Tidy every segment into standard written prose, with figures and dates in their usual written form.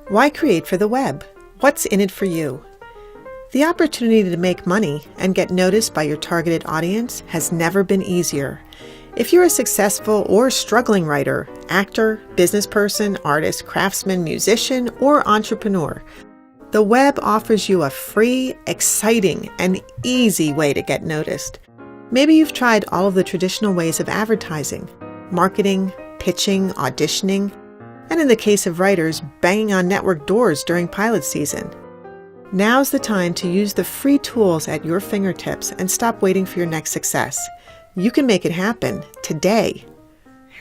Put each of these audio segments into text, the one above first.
Why create for the web? What's in it for you? The opportunity to make money and get noticed by your targeted audience has never been easier. If you're a successful or struggling writer, actor, business person, artist, craftsman, musician, or entrepreneur, the web offers you a free, exciting, and easy way to get noticed. Maybe you've tried all of the traditional ways of advertising, marketing, pitching, auditioning, and in the case of writers, banging on network doors during pilot season. Now's the time to use the free tools at your fingertips and stop waiting for your next success. You can make it happen today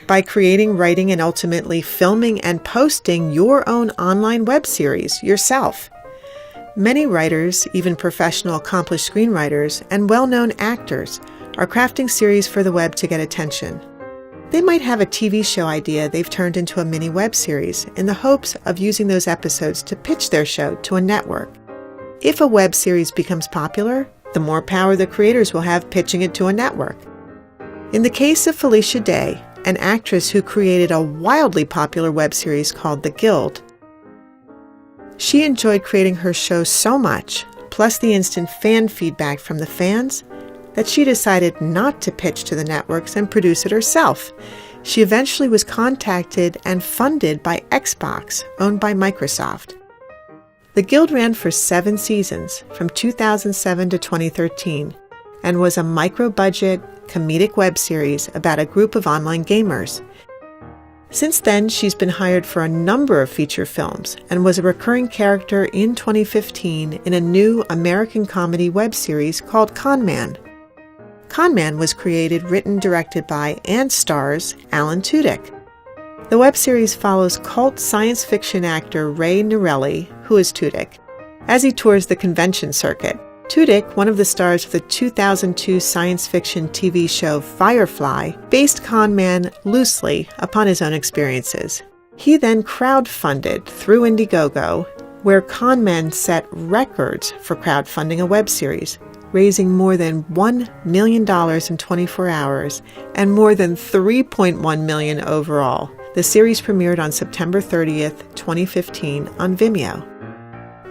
by creating, writing, and ultimately filming and posting your own online web series yourself. Many writers, even professional accomplished screenwriters and well-known actors, are crafting series for the web to get attention. They might have a TV show idea they've turned into a mini web series in the hopes of using those episodes to pitch their show to a network. If a web series becomes popular, the more power the creators will have pitching it to a network. In the case of Felicia Day, an actress who created a wildly popular web series called The Guild, she enjoyed creating her show so much, plus the instant fan feedback from the fans, that she decided not to pitch to the networks and produce it herself. She eventually was contacted and funded by Xbox, owned by Microsoft. The Guild ran for 7 seasons, from 2007 to 2013, and was a micro-budget, comedic web series about a group of online gamers. Since then, she's been hired for a number of feature films and was a recurring character in 2015 in a new American comedy web series called Con Man. Con Man was created, written, directed by, and stars Alan Tudyk. The web series follows cult science fiction actor Ray Norelli, who is Tudyk, as he tours the convention circuit. Tudyk, one of the stars of the 2002 science fiction TV show Firefly, based Con Man loosely upon his own experiences. He then crowdfunded through Indiegogo, where Con Man set records for crowdfunding a web series, raising more than $1 million in 24 hours and more than $3.1 million overall. The series premiered on September 30th, 2015 on Vimeo.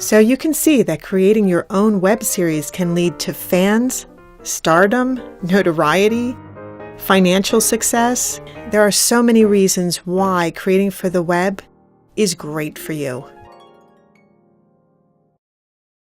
So you can see that creating your own web series can lead to fans, stardom, notoriety, financial success. There are so many reasons why creating for the web is great for you.